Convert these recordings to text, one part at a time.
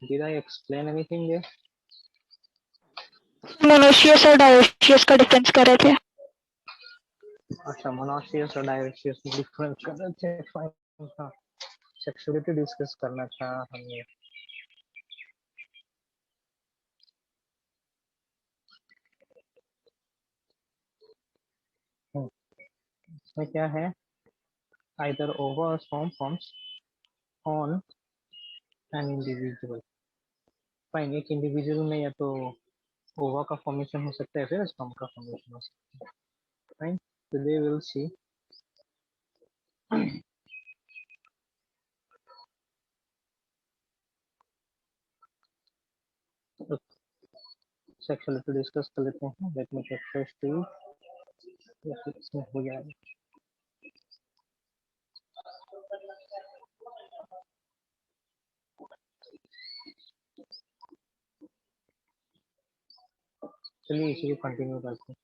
Did I explain anything there? Monoecious और dioecious का difference कर रहे थे। अच्छा, मोनोशियस और डायोशियस में डिफरेंस कर रहे थे। फाइन, हाँ, सेक्सुअलिटी डिस्कस करना था हमें। इसमें क्या है, आइदर ओवा और sperm forms on an individual. Fine, एक इंडिविजुअल में या तो ओवा का फॉर्मेशन हो सकता है फिर स्पर्म का फॉर्मेशन हो सकता है। Fine, today will see sexuality discuss कर लेते हैं। Let me take first two इसमें हो जाएगा। चलिए इसी को कंटिन्यू करते हैं।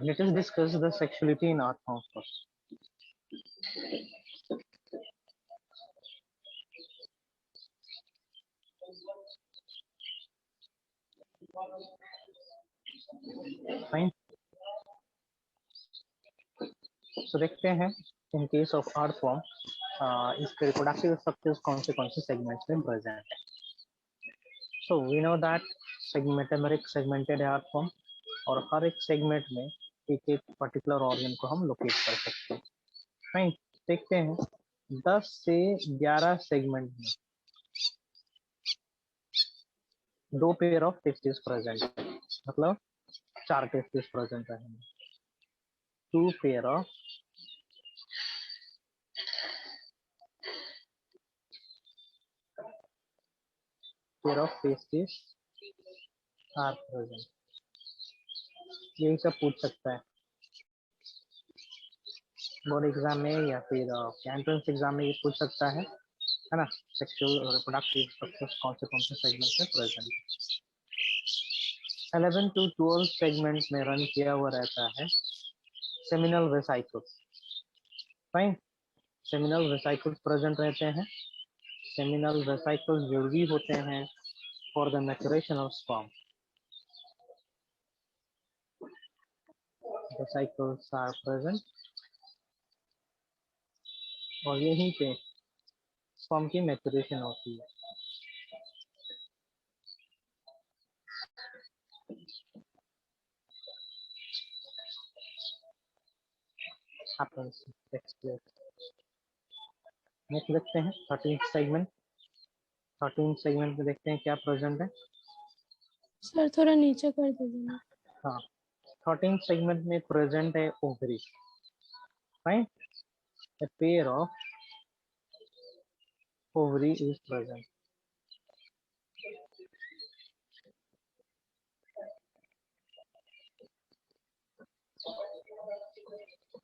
Let us discuss the sexuality in art form first. Fine. So देखते हैं in case of art form इसके reproductive structures कौन से segments में present है। So we know that metameric segmented art form और हर एक segment में एक particular organ को हम locate कर सकते हैं। Fine. देखते हैं 10 से 11 segment में 2 पेयर ऑफ टेस्टिस प्रेजेंट है, मतलब 4 टेस्टिस प्रेजेंट है। 2 pair of testis are present. यही सब पूछ सकता है बोर्ड एग्जाम में या फिर एंट्रेंस एग्जाम में, ये पूछ सकता है ना। सेक्सुअल और रिप्रोडक्टिव स्ट्रक्चर्स कौन से सेगमेंट में प्रेजेंट है। 11 to 12 सेगमेंट में रन किया हुआ रहता है seminal vesicles. Fine, seminal vesicles present रहते हैं। सेमिनल वेसाइकल्स जरूरी होते हैं for the maturation of sperm. Vesicles are present और यहीं पे स्पर्म की मैचुरेशन होती है। नेक्स्ट देखते हैं 13th सेगमेंट। 13th सेगमेंट में देखते हैं क्या प्रेजेंट है। सर थोड़ा नीचे कर दीजिए। हाँ, 13th सेगमेंट में प्रेजेंट है ovary. Fine, a pair of ovary is present.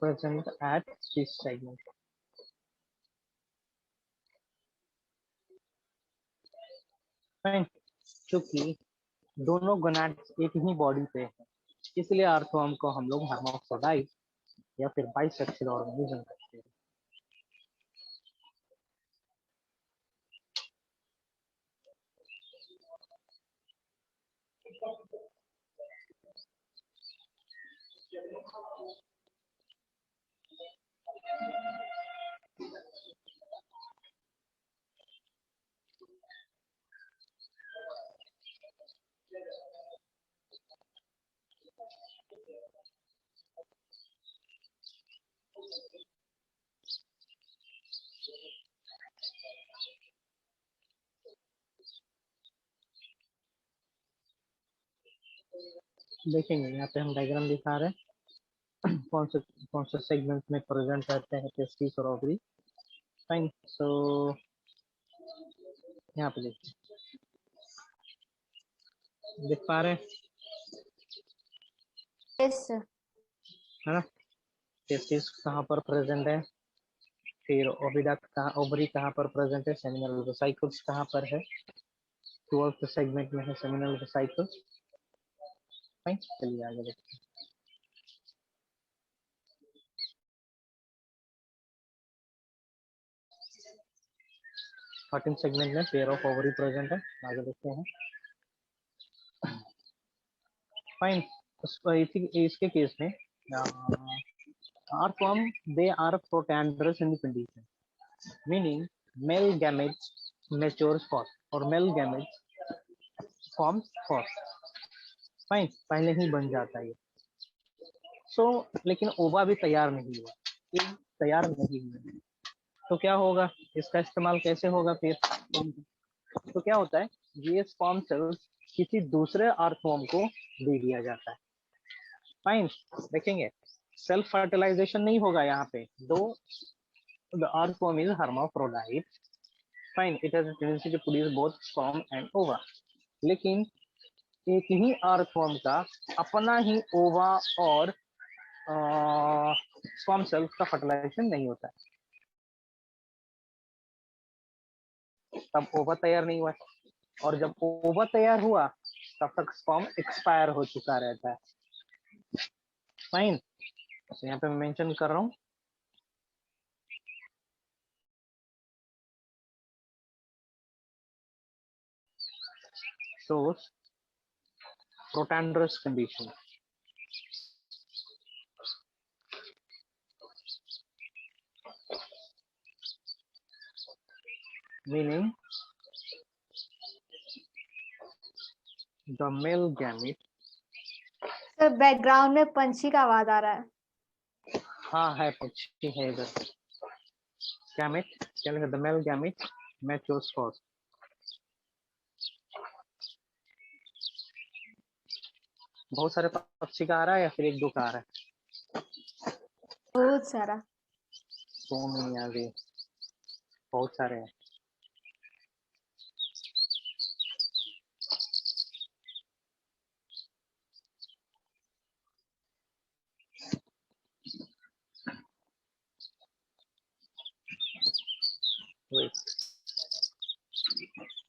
Present at this segment. Fine, क्योंकि दोनों गोनाड्स एक ही बॉडी पे है, इसलिए आर्थ्रोम को हम लोग hermaphrodite या फिर बाइसेक्सुअल ऑर्गेनिज्म कहते हैं। देखेंगे यहाँ पे हम डायग्राम दिखा रहे हैं कौन से सेगमेंट में प्रेजेंट रहते हैं टेस्टिस और ओवरी। फाइन, सो यहाँ पे देखिए, देख पा रहे हैं यस सर। है ना। टेस्टिस कहाँ पर प्रेजेंट है, फिर ओविडक्ट कहाँ, ओवरी कहाँ पर प्रेजेंट है, सेमिनल वेसाइकल्स कहाँ पर है। 12th सेगमेंट में है सेमिनल वेसिकल्स। फाइन, चलिए आगे देखते हैं। थर्टीन सेगमेंट में पेयर ऑफ ओवरी प्रेजेंट है, आगे देखते हैं। फाइन, इसके केस में earthworm, they are protandrous in the condition, meaning male gametes matures first or male gametes forms first। Fine, पहले ही बन जाता है ये। लेकिन ओवा भी तैयार नहीं हुआ, ये तैयार नहीं हुआ, तो क्या होगा, इसका इस्तेमाल कैसे होगा फिर? तो क्या होता है, ये स्पर्म सेल्स किसी दूसरे अर्थवॉर्म को दे दिया जाता है। फाइन, देखेंगे सेल्फ फर्टिलाइजेशन नहीं होगा यहाँ पे, दो the earthworm is hermaphrodite, fine, it has a tendency to produce both sperm and ova, लेकिन एक ही अर्थवॉर्म का अपना ही ओवा और स्पर्म सेल्स का फर्टिलाइजेशन नहीं होता है, तब ओवा तैयार नहीं हुआ, और जब ओवा तैयार हुआ तब तक स्पर्म एक्सपायर हो चुका रहता है। फाइन, तो यहाँ पे मैं मेंशन कर रहा हूँ shows protandrous condition, meaning the male gamete। Sir background में पंछी का आवाज आ रहा है। हाँ है, पक्षी है इधर। gamete क्या लिखा, the male gamete matures first। बहुत सारे पक्षी का आ रहा है या फिर एक दो का आ रहा है? बहुत सारा। तो नहीं आ रही, बहुत सारे हैं।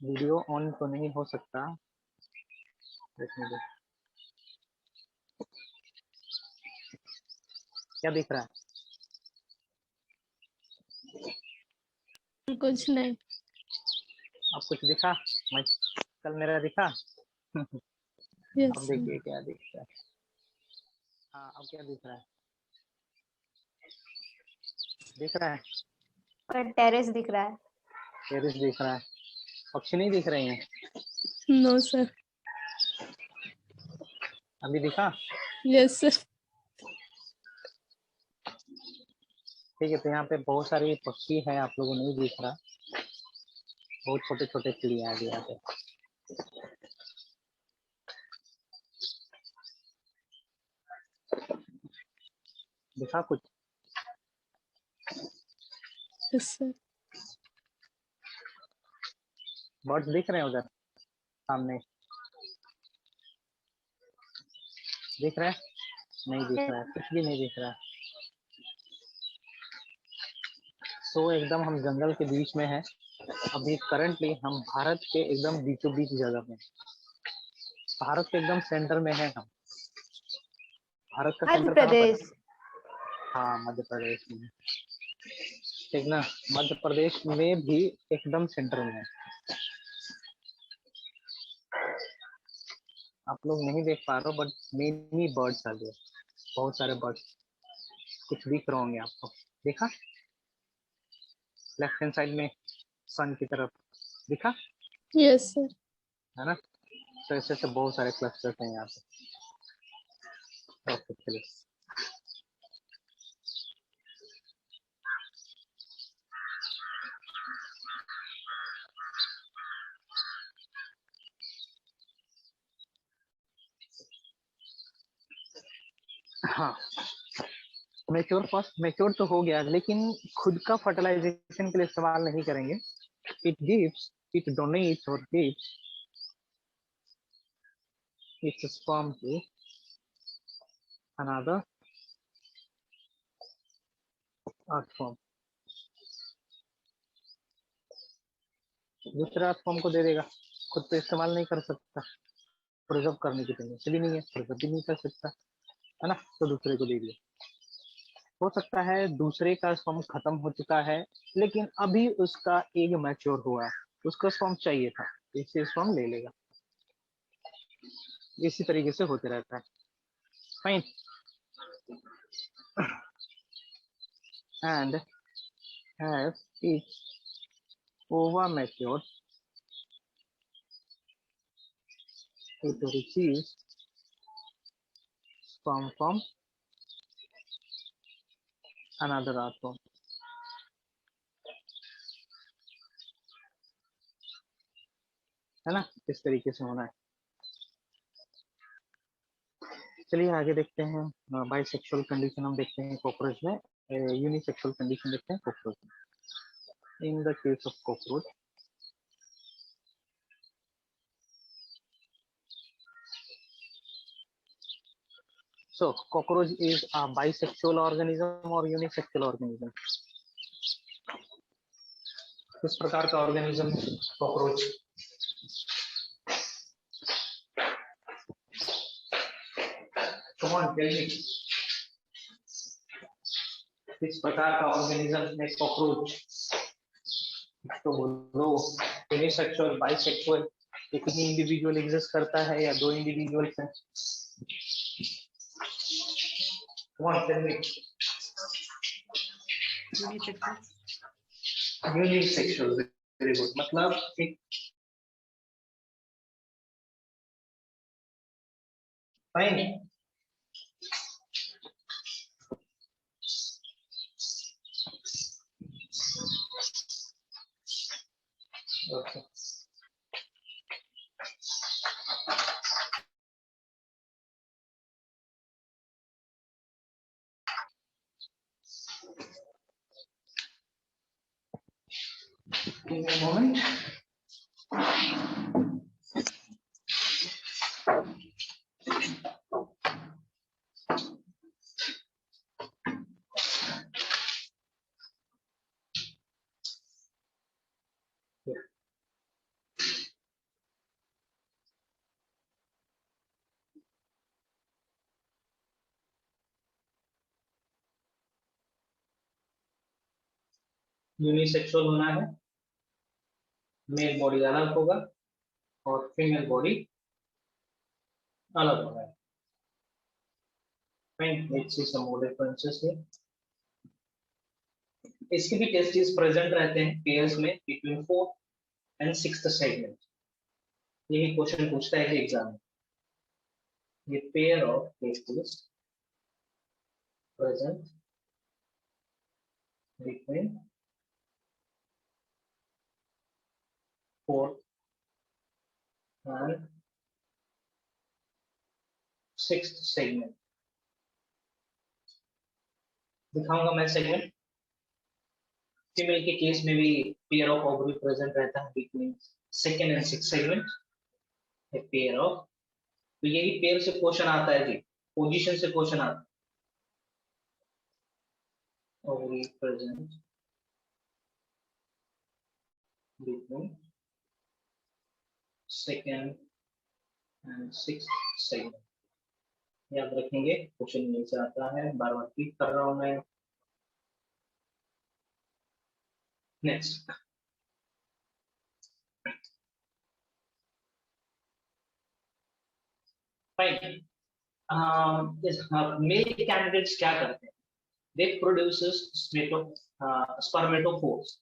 वीडियो ऑन तो नहीं हो सकता, देखने दो। क्या दिख रहा है? कुछ नहीं। अब कुछ दिखा? मैं कल मेरा दिखा? अब यस देखिए क्या दिख रहा है। हाँ, अब क्या दिख रहा है? दिख रहा है, और टेरेस दिख रहा है। टेरेस दिख रहा है, पक्षी नहीं दिख रहे हैं। No sir. अभी दिखा? Yes sir. ठीक है, तो यहाँ पे बहुत सारे पक्षी है, आप लोगों को नहीं दिख रहा, बहुत छोटे छोटे चिड़िया है यहाँ पे। दिखा कुछ? Yes sir. बर्ड्स दिख रहे हैं उधर सामने? दिख रहा है? नहीं दिख रहा है, कुछ भी नहीं दिख रहा है। सो एकदम हम जंगल के बीच में है अभी, करंटली हम भारत के एकदम बीचों बीच जगह में, भारत के एकदम सेंटर में है हम। भारत का मध्य सेंटर कहाँ पर है? प्रदेश। हाँ, मध्य प्रदेश में। ठीक ना, मध्य प्रदेश में भी एकदम सेंटर में है। आप लोग नहीं देख पा रहे हो, बट मेनी बर्ड्स आ गए, बहुत सारे बर्ड्स, कुछ दिख रहे होंगे आपको। देखा लेफ्ट हैंड साइड में सन की तरफ, दिखा? Yes sir. है ना, तो ऐसे ऐसे बहुत सारे क्लस्टर्स हैं यहाँ पे। ओके, चलिए। हाँ, मैच्योर फर्स्ट, मैच्योर तो हो गया, लेकिन खुद का फर्टिलाइजेशन के लिए इस्तेमाल नहीं करेंगे। इट गिव्स, इट डोनेट्स और gives its sperm to another earthworm, दूसरे अर्थ फॉर्म को दे देगा। खुद तो इस्तेमाल नहीं कर सकता, प्रिजर्व करने की टेंडेंसी भी नहीं है, प्रिजर्व भी नहीं कर सकता, है ना, तो दूसरे को दे दिया। हो सकता है दूसरे का स्पर्म खत्म हो चुका है, लेकिन अभी उसका एग मैच्योर हुआ है, उसको स्पर्म चाहिए था, इससे स्पर्म ले लेगा। इसी तरीके से होते रहता है। Fine. And have its ova matured, it receives sperm from another earthworm। है ना, इस तरीके से होना है। चलिए आगे देखते हैं। बाइसेक्सुअल कंडीशन हम देखते हैं कॉकरोच में, यूनिसेक्सुअल कंडीशन देखते हैं कॉकरोच में। In the case of cockroach, so cockroach is a bisexual organism or unisexual organism? किस प्रकार का ऑर्गेनिज्म है cockroach? Come on, tell me. किस प्रकार का ऑर्गेनिज्म है कॉकरोच? तो बोलो, यूनिसेक्सुअल, बाइसेक्सुअल, एक ही इंडिविजुअल एग्जिस्ट करता है या दो इंडिविजुअल्स हैं? Come on, tell me. Unisexual, very good. मतलब एक fine. Okay. Give me a moment. Unisexual होना है, मेल बॉडी अलग होगा और फीमेल बॉडी अलग होगा। Let's see some more differences here. इसके भी टेस्टिस प्रेजेंट रहते हैं पेयर्स में between 4th and 6th segment. यही क्वेश्चन पूछता है एग्जाम में। ये pair of testis present between 4th and 6th segment. दिखाऊंगा मैं सेगमेंट। फीमेल के केस में भी पेयर ऑफ ओवरी प्रेजेंट रहता है between 2nd and 6th segment. Pair of, तो यही पेयर से क्वेश्चन आता है जी, पोजीशन से क्वेश्चन आता है। Ovary present between 2nd and 6th segment. याद रखेंगे, क्वेश्चन यहीं से आता है, बार बार क्लिक कर रहा हूं मैं। Next, fine. मेल कैंडिडेट्स क्या करते हैं? दे प्रोड्यूसेस स्पर्मेटोफोर्स।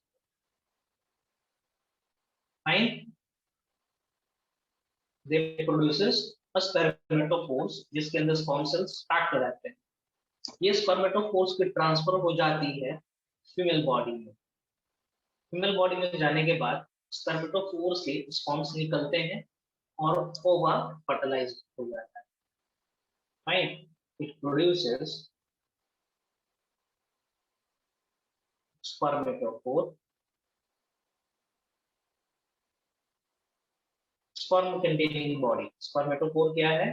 फाइन, दे प्रोड्यूसेस स्पर्मेटोफोर्स जिसके अंदर स्पर्म सेल्स पैक्ड रहते हैं। ये स्पर्मेटोफोर्स की ट्रांसफर हो जाती है फीमेल बॉडी में। फीमेल बॉडी में जाने के बाद स्पर्मेटोफोर से स्पर्म्स निकलते हैं और ओवा फर्टिलाइज हो जाता है। Fine, it produces spermatophore, sperm containing body. Spermatophore क्या है?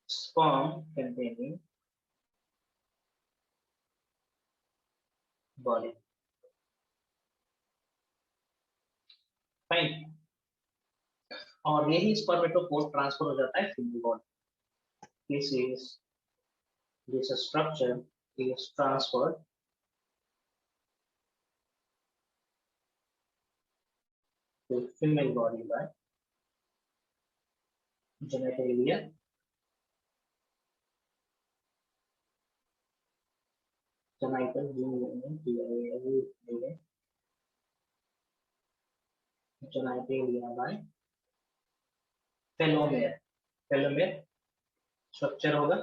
Sperm containing body. फाइन, और यही स्पर्मेटोफोर ट्रांसफर हो जाता है female body. This structure is transferred to female body by genitalia genital genitalia by telomere. Telomere structure होगा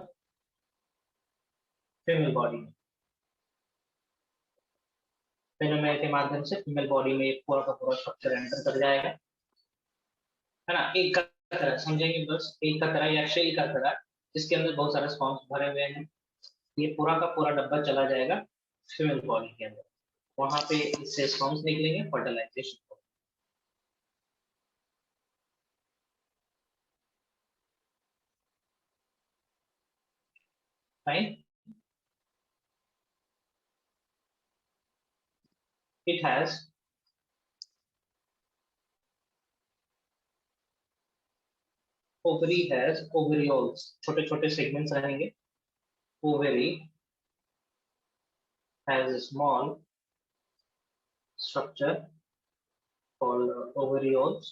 फीमेल बॉडी में। Telomere के माध्यम से फीमेल बॉडी में पूरा का पूरा स्ट्रक्चर एंटर कर जाएगा, है ना। एक का तरह समझेंगे, बस एक का तरह या शेल का तरह, जिसके अंदर बहुत सारे स्पॉन्ज भरे हुए हैं। ये पूरा का पूरा डब्बा चला जाएगा फीमेल बॉडी के अंदर, वहां पे इससे स्पॉन्ज निकलेंगे, fertilisation. Fine. It has ovary has ovarioles, छोटे छोटे segments रहेंगे। Ovary has a small structure called ovarioles,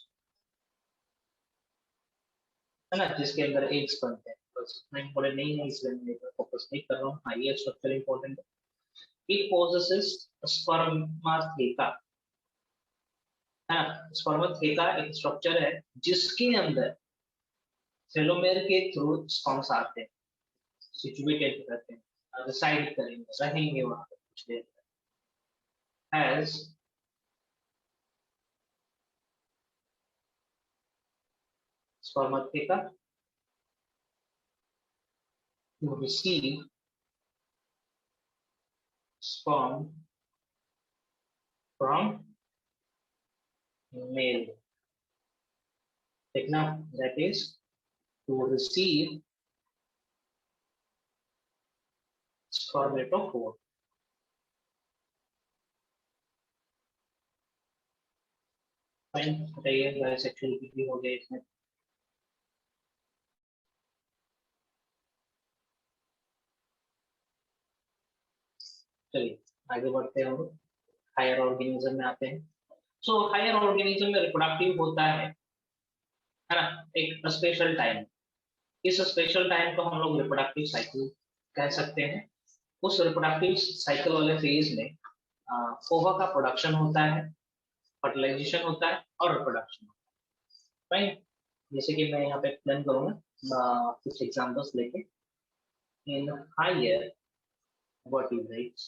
है ना, जिसके अंदर एग्स बनते हैं। बस इम्पोर्टेंट नहीं है, इसलिए मैं फोकस नहीं कर रहा हूँ। हाँ, ये स्ट्रक्चर इम्पोर्टेंट है। It possesses spermatheca, है ना। स्पर्मेथेका एक स्ट्रक्चर है जिसके अंदर टेलोमेयर के थ्रू स्पर्म्स आते हैं, सिचुएटेड रहते हैं, रिसाइड करेंगे, रहेंगे वहां पे कुछ देर तक। Has spermatheca to receive sperm from male, देखना, that is to receive spermatophore। Fine, बताइए बायोसेक्सुअलिटी भी हो गया इसमें। चलिए आगे बढ़ते हैं, हम हायर ऑर्गेनिज्म में आते हैं। सो हायर ऑर्गेनिज्म में रिप्रोडक्टिव होता है ना, एक स्पेशल टाइम। इस स्पेशल टाइम को हम लोग रिप्रोडक्टिव साइकिल कह सकते हैं। उस रिप्रोडक्टिव साइकिल वाले फेज में ओवा का प्रोडक्शन होता है, फर्टिलाइजेशन होता है और रिप्रोडक्शन होता है। फाइन, जैसे कि मैं यहाँ पे एक्सप्लेन करूंगा कुछ एग्जांपल्स लेके। In higher vertebrates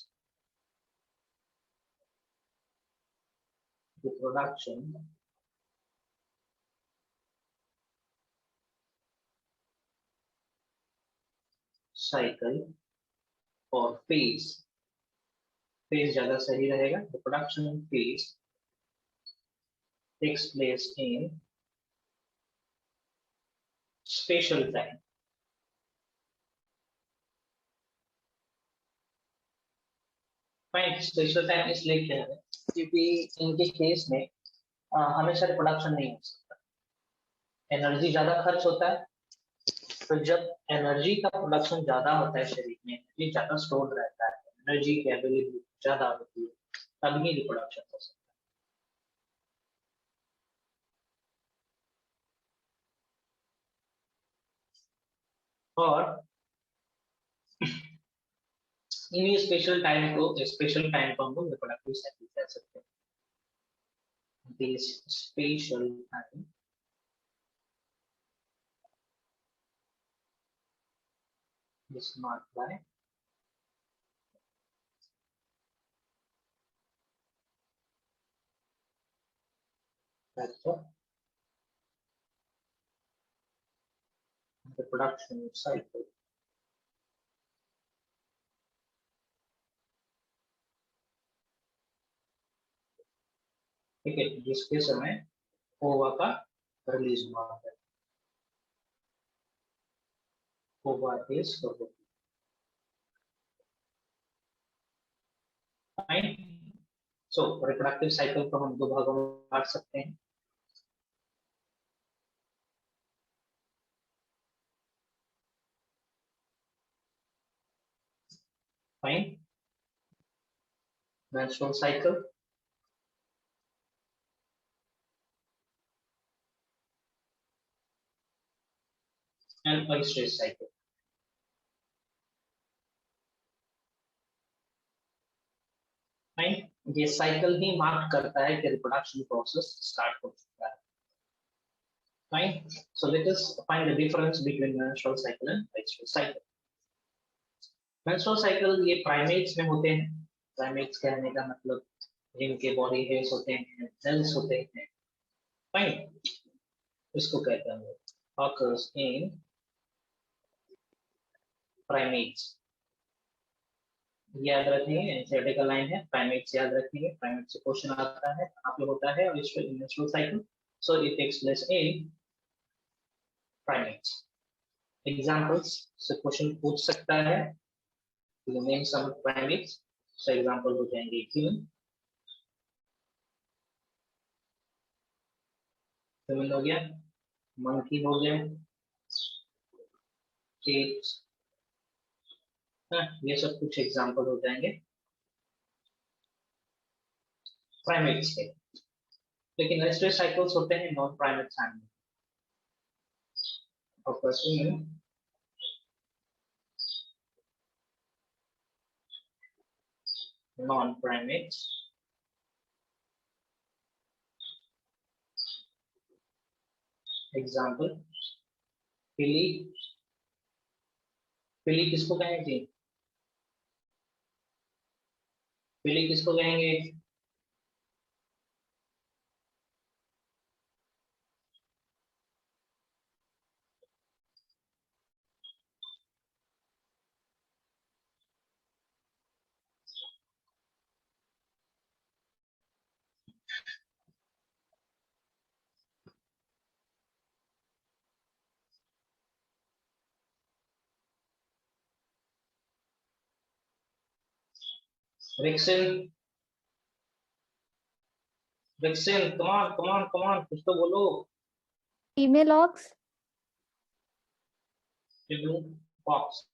the production cycle or phase ज्यादा सही रहेगा। the production phase takes place in spatial time। Fine, special time इसलिए क्या है क्योंकि इनके केस में हमेशा रिप्रोडक्शन नहीं हो सकता, एनर्जी ज्यादा खर्च होता है। तो जब एनर्जी का प्रोडक्शन ज्यादा होता है, शरीर में एनर्जी ज्यादा स्टोर रहता है, एनर्जी की अवेलेबिलिटी ज्यादा होती है, तभी रिप्रोडक्शन हो सकता है। और इन्हीं स्पेशल टाइम को हम लोग रिप्रोडक्टिव साइकिल कह सकते हैं। This special time is marked by factor reproduction cycle। ठीक है, जिसके समय ओवा का रिलीज हुआ है। ओवा is fine. So reproductive cycle को हम दो भागों में बांट सकते हैं। Fine. Menstrual cycle. And menstrual cycle. Fine. ये साइकिल ही मार्क करता है कि रिप्रोडक्शन प्रोसेस स्टार्ट हो चुका है. Fine. So let us find the difference between menstrual cycle and menstrual cycle. Menstrual cycle ये primates में होते हैं. Primates कहने का मतलब जिनके बॉडी हेयर्स होते हैं, सेल्स होते हैं. Fine. इसको कहते हैं occurs in primates. याद रखेंगे, एनसीईआरटी का लाइन है, प्राइमेट्स याद रखेंगे. प्राइमेट से क्वेश्चन आता है, कहाँ पे होता है, menstrual cycle. So it takes place in primates. Examples से क्वेश्चन पूछ सकता है. You name some primates. So example हो जाएंगे human हो गया, monkey हो गया, apes. ये सब कुछ एग्जाम्पल हो जाएंगे प्राइमेट्स के. लेकिन रेस्टरी साइकिल्स होते हैं non primate family. Non primates example पिली. पिली किसको कहेंगे? पिली किसको कहेंगे? Vixen. Vixen, come on, come on, come on, कुछ तो बोलो. Female ox. Blue fox.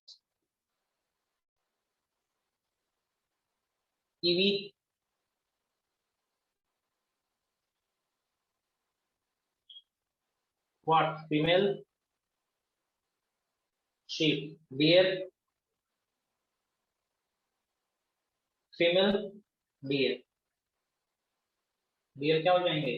Kiwi. What? Female sheep. Deer. Female deer. Deer क्या हो जाएंगे?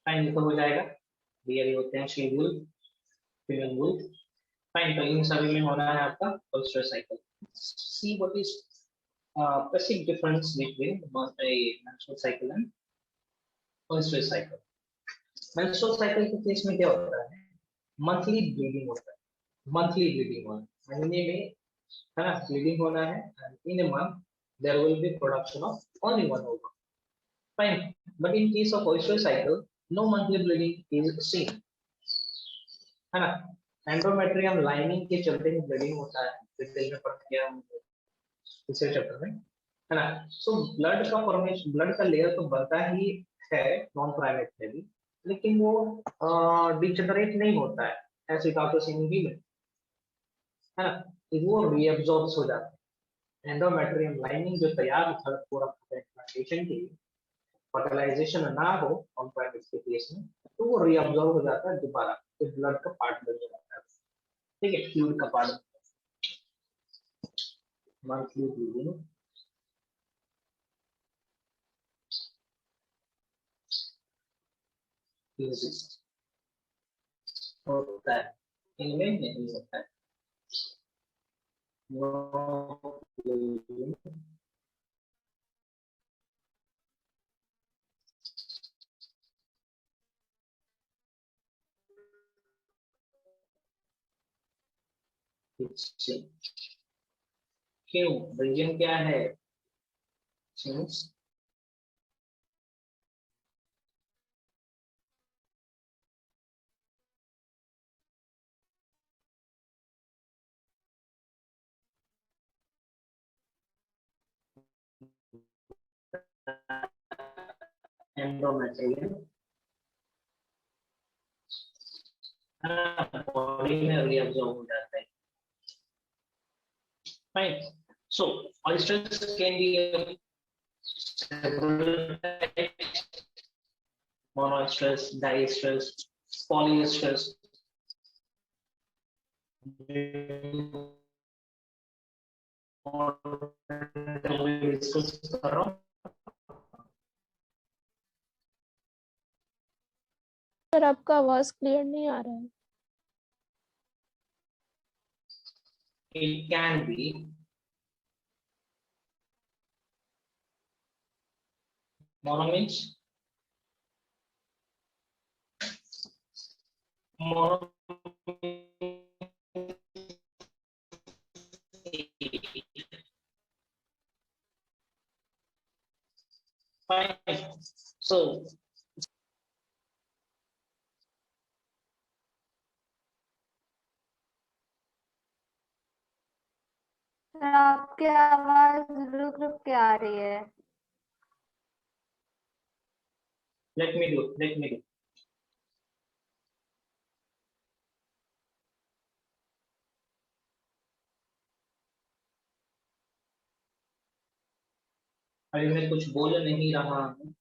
फाइन तो हो जाएगा. डियर होते हैं she vole, female vole. Fine, तो इन सभी में होना है आपका menstrual cycle. See what is basic difference between menstrual cycle and menstrual cycle. Menstrual cycle के केस में क्या होता है? मंथली ब्लीडिंग होता है. मंथली ब्लीडिंग होना, महीने में है ना ब्लीडिंग होना है. In a month there will be production of only one ovum. Fine, but in case of menstrual cycle no monthly bleeding is seen, है ना. एंडोमेट्रियम लाइनिंग के चलते ही ब्लीडिंग होता है. डिटेल में पढ़ गया दूसरे चैप्टर में, है ना. सो ब्लड का फॉर्मेशन, ब्लड का लेयर तो बनता ही है नॉन प्राइमेट में भी, लेकिन वो डिजेनरेट नहीं होता है ऐसे कार्टोसिनी में, है ना. वो रीअब्सॉर्ब हो जाता है. एंडोमेट्रियम लाइनिंग जो तैयार होता है पूरा प्लांटेशन के लिए, फर्टिलाइजेशन ना हो ऑन प्राइमेट के केस में, तो वो रीअब्सॉर्ब हो जाता है दोबारा, तो ब्लड का पार्ट बन जाता है. ठीक है, फ्लूइड का पार्ट. मंथली ब्लीडिंग होता है, इनमें नहीं होता है. क्यों? रीजन क्या है? एंडोमेट्रियम बॉडी में रीअब्जॉर्ब हो जाता है। Fine. So oysters can be several types: monoesters, diesters, polyesters. Discuss कर रहा हूँ। सर आपका आवाज क्लियर नहीं आ रहा है। It can be mono means mono fine. So sir आपकी आवाज रुक रुक के आ रही है। let me do. अभी मैं कुछ बोल नहीं रहा हूँ।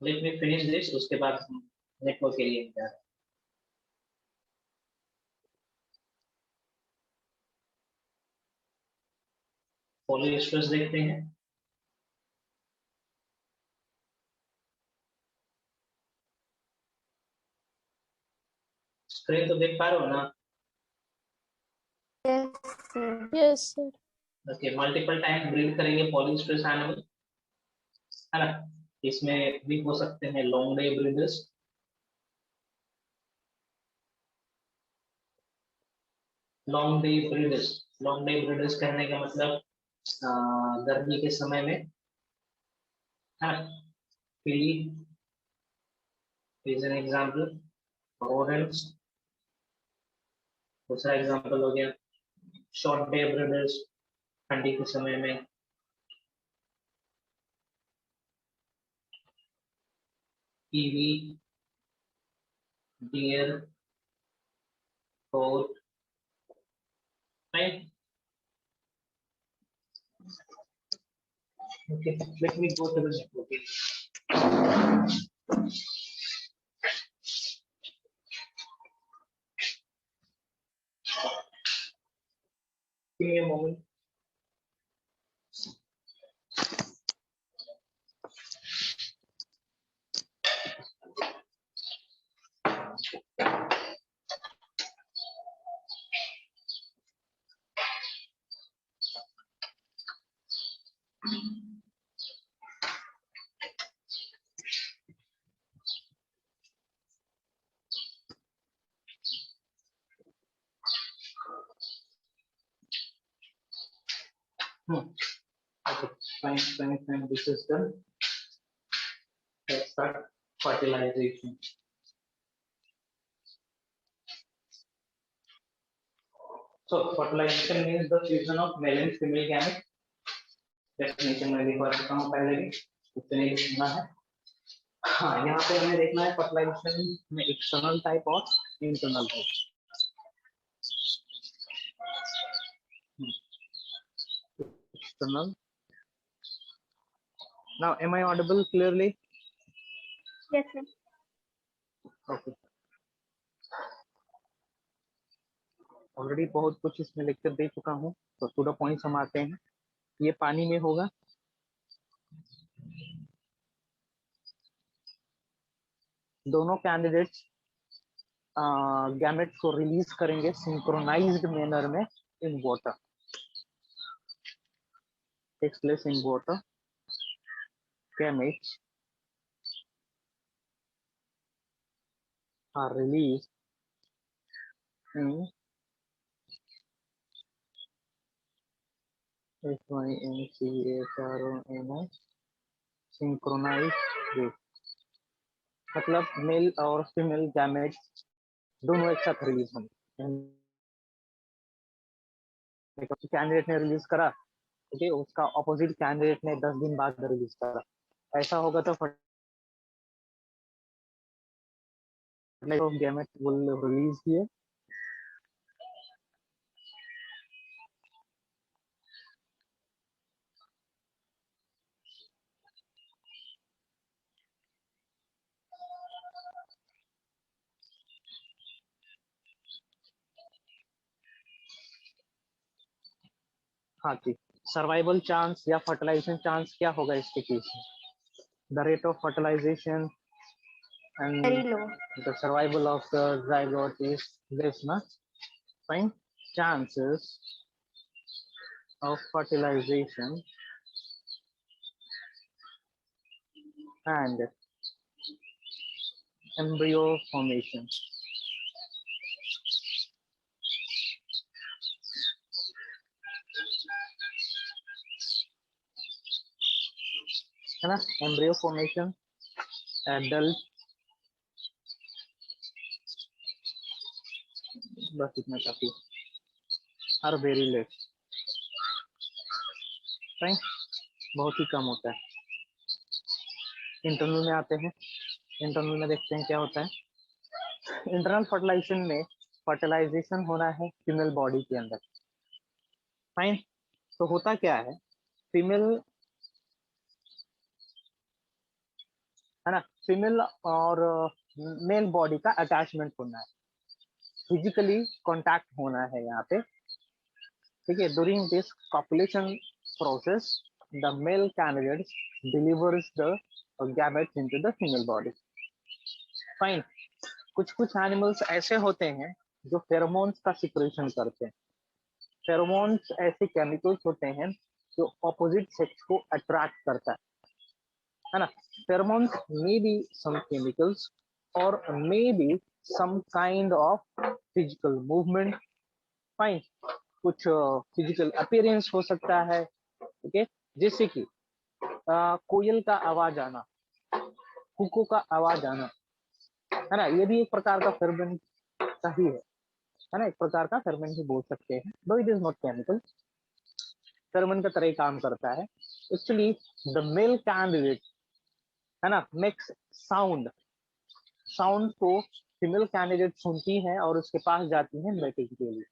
Let me finish this, उसके बाद नेटवर्क एरिया में जा रहा हूँ। पॉलीएस्टर्स देखते हैं। स्क्रीन तो देख पा रहे हो ना? Yes sir. Okay, multiple time breed करेंगे पॉलीएस्टर्स एनिमल, है ना? इसमें भी हो सकते हैं long day breeders. Long day breeders कहने का मतलब गर्मी के समय में, है ना? पीली इज एन एग्जांपल, rodents दूसरा एग्जांपल हो गया। शॉर्ट डे ब्रीडर्स ठंडी के समय में, kiwi, deer, goat, right? Okay, let me go to the okay. Give me a moment. Okay, fine. This is done. Let's start fertilization. So fertilization means the fusion of male and female gametes. Definition में लिखवा चुका हूँ पहले भी, इतने ही सुनना है। हाँ, यहाँ पे हमें देखना है फर्टिलाइजेशन में एक्सटर्नल टाइप और internal type. External. Now, am I audible clearly? Yes, sir. Okay. Already बहुत कुछ इसमें लेक्चर दे चुका हूँ, तो टू द पॉइंट हम आते हैं। ये पानी में होगा, दोनों कैंडिडेट्स गैमेट्स को रिलीज करेंगे सिंक्रोनाइज्ड मैनर में in water, takes place in water. Gametes are released in SYNCHRONI synchronized way, मतलब मेल और फीमेल गैमेट्स दोनों एक साथ रिलीज होंगे। कैंडिडेट ने रिलीज करा, ओके, उसका ऑपोजिट कैंडिडेट ने 10 दिन बाद रिलीज करा, ऐसा होगा तो of gamete will release here. हाँ जी, सर्वाइवल चांस या फर्टिलाइजेशन चांस क्या होगा इसके केस में? The rate of fertilization Very and low. the survival of the zygote is less, na? Fine. Chances of fertilization and embryo formation. है ना? Embryo formation, adult, बस इतना काफी, are very less. Fine. बहुत ही कम होता है. इंटरनल में आते हैं. इंटरनल में देखते हैं क्या होता है. इंटरनल फर्टिलाइजेशन में फर्टिलाइजेशन होना है फीमेल बॉडी के अंदर. फाइन. तो होता क्या है, फीमेल, है ना, फीमेल और मेल बॉडी का अटैचमेंट होना है, फिजिकली कांटेक्ट होना है यहाँ पे. ठीक है. During this copulation process the male candidate delivers the gametes into the female body. Fine. कुछ कुछ एनिमल्स ऐसे होते हैं जो फेरोमोन्स का सिक्रेशन करते हैं. फेरोमोन्स ऐसे केमिकल्स होते हैं जो ऑपोजिट सेक्स को अट्रैक्ट करता है ना. Pheromones may be some chemicals और may be some kind of physical movement. Fine. कुछ फिजिकल अपीयरेंस हो सकता है. ओके. जैसे कि कोयल का आवाज आना, कुकू का आवाज आना, है ना, ये भी एक प्रकार का फेरोमोन का ही है ना, एक प्रकार का फेरोमोन ही बोल सकते हैं, but it is not chemical. Pheromone का तरह ही काम करता है. एक्चुअली द मेल कैंडिडेट, है ना, मेक्स साउंड. साउंड को फीमेल कैंडिडेट सुनती है और उसके पास जाती है मेटिंग के लिए.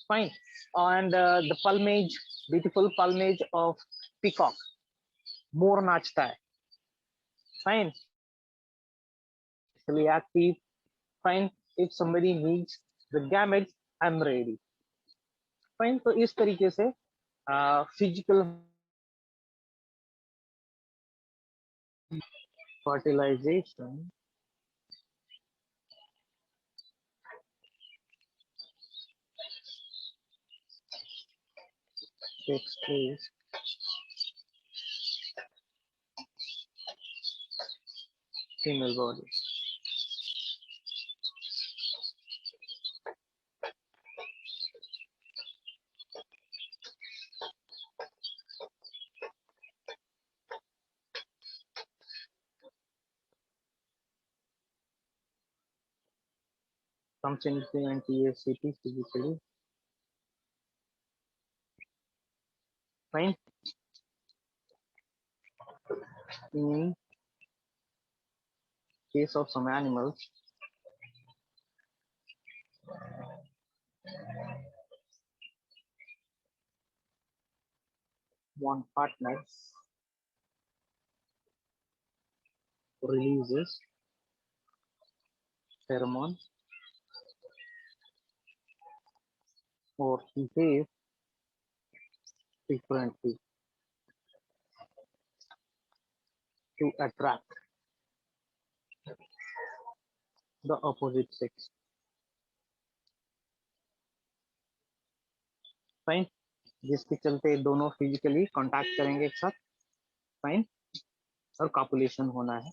Fine. And the plumage, beautiful plumage of peacock, मोर नाचता है. Fine. Active. Fine. If somebody needs the gametes, I'm ready. Fine. तो इस तरीके से physical fertilization takes place female body. Comes into anti-ACT physically. Fine. In case of some animals, one partner releases pheromone or behave differently to attract the opposite sex. Fine. जिसके चलते दोनों physically contact करेंगे एक साथ. Fine. और copulation होना है.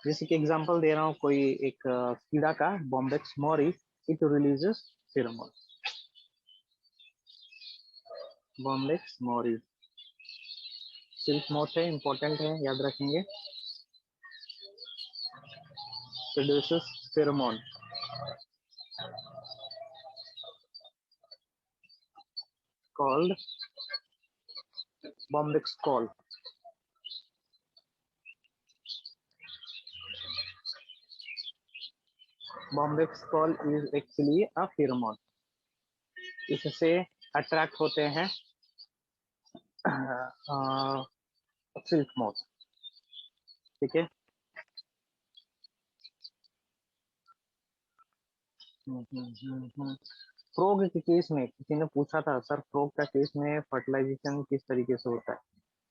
जैसे कि एग्जांपल दे रहा हूँ, कोई एक कीड़ा का Bombyx Mori, it releases pheromone. Bombyx Mori silk moth है, इंपॉर्टेंट है, याद रखेंगे. produces pheromone. Called Bombyx call. Bombyx call is actually a pheromone. इससे अट्रैक्ट होते हैं सिल्क मोथ। ठीक है। फ्रॉग के केस में किसी ने पूछा था सर फ्रॉग का केस में फर्टिलाइजेशन किस तरीके से होता है,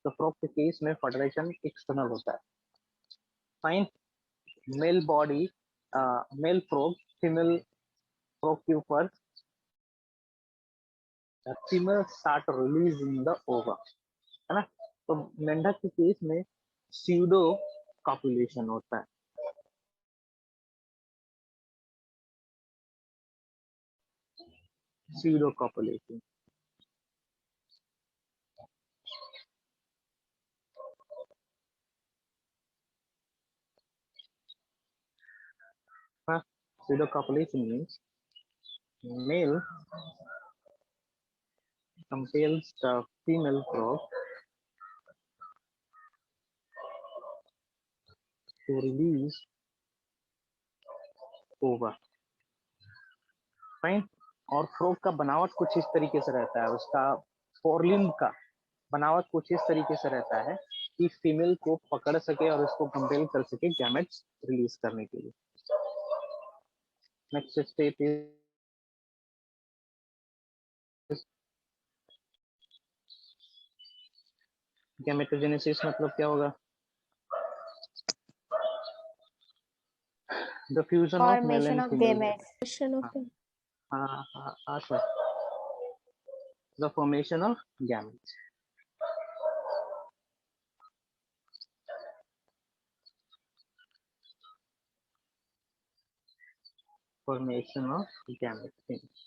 तो फ्रॉग के केस में फर्टिलाइजेशन एक्सटर्नल होता है। Fine. Male body male frog female frog के ऊपर फीमेल स्टार्ट रिलीजिंग द ओवा, है ना। तो मेंढक के केस में स्यूडो कॉपुलेशन होता है। Pseudo copulation. Pseudo copulation means male compels the female frog to release ova। Fine. और फ्रॉग का बनावट कुछ इस तरीके से रहता है, उसका फोरलिम्ब का बनावट कुछ इस तरीके से रहता है कि फीमेल को पकड़ सके और उसको कंपेल कर सके गैमेट्स रिलीज करने के लिए। Next step is gametogenesis. मतलब क्या होगा? The fusion of male formation end of female gametes. Question of it. Sir the formation of gametes. Formation of gametes.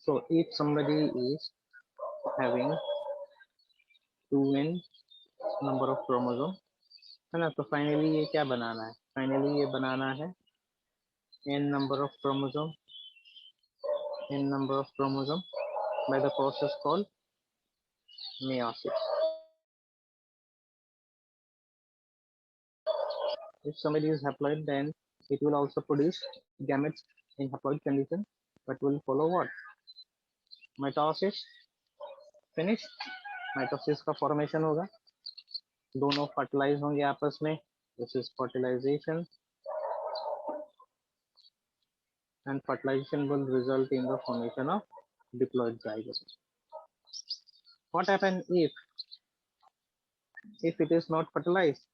So if somebody is having 2n number of chromosome, है ना, तो finally ये क्या बनाना है? Finally ये बनाना है n number of chromosome by the process called meiosis. If somebody is haploid, then it will also produce gametes in haploid condition, but will follow what? Mitosis. Finish. Mitosis का formation होगा, दोनों fertilise होंगे आपस में, this is fertilization, and fertilization will result in the formation of diploid zygote. What happens if it is not fertilized?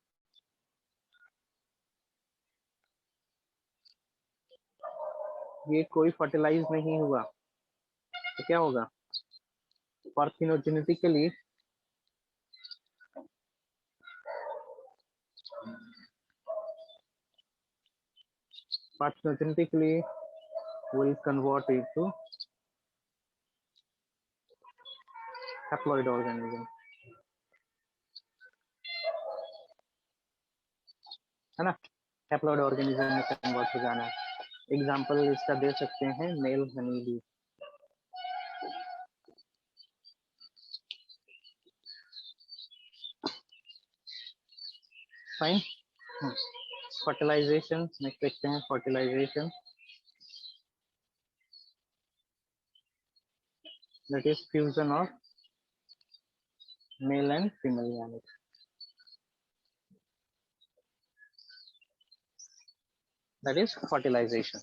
ये कोई fertilise नहीं हुआ तो क्या होगा? पार्थिनोजेनेटिकली will convert into haploid organism, है ना। हैप्लॉइड ऑर्गेनिज्म में कन्वर्ट हो जाना है। एग्जांपल इसका दे सकते हैं male honey bee. Fine. Fertilization next देखते हैं। Fertilization that is fusion of male and female gametes. That is fertilization.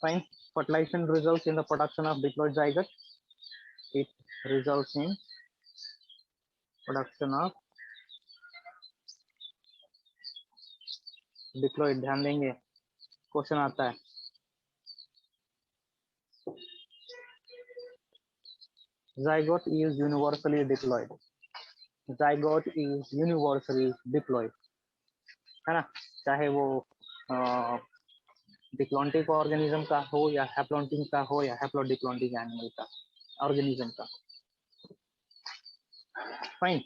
Fine. Fertilization results in the production of diploid zygote. It results in production of diploid। ध्यान देंगे, question आता है। Zygote is universally diploid. Zygote is universally diploid, है ना। चाहे वो diplontic organism का हो या हैप्लॉन्टिक का हो या हैप्लोडिप्लॉन्टिक एनिमल का ऑर्गेनिज्म का। फाइन।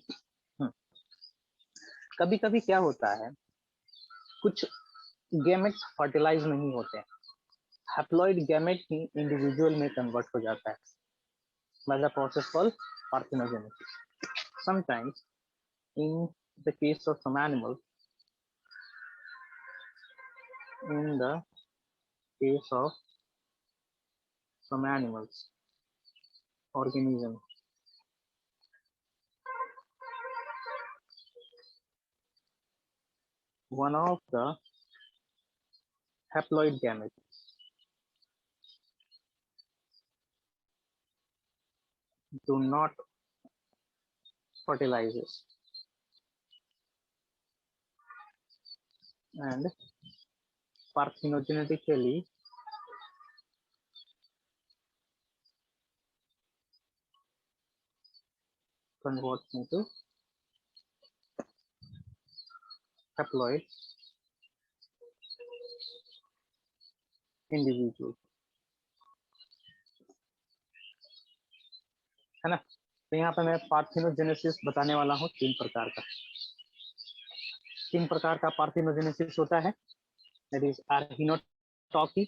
कभी कभी क्या होता है, कुछ गैमेट्स फर्टिलाइज नहीं होते हैं, हैप्लॉइड गैमेट ही इंडिविजुअल में कन्वर्ट हो जाता है by the process called parthenogenesis. sometimes in the case of some animals, in the case of some animals, organism, one of the haploid gametes do not fertilizes, and parthenogenetically converts into haploid individual, है ना। तो यहाँ पे मैं parthenogenesis बताने वाला हूँ तीन प्रकार का पार्थिनोजेनेसिस होता है। That is arrhenotoky,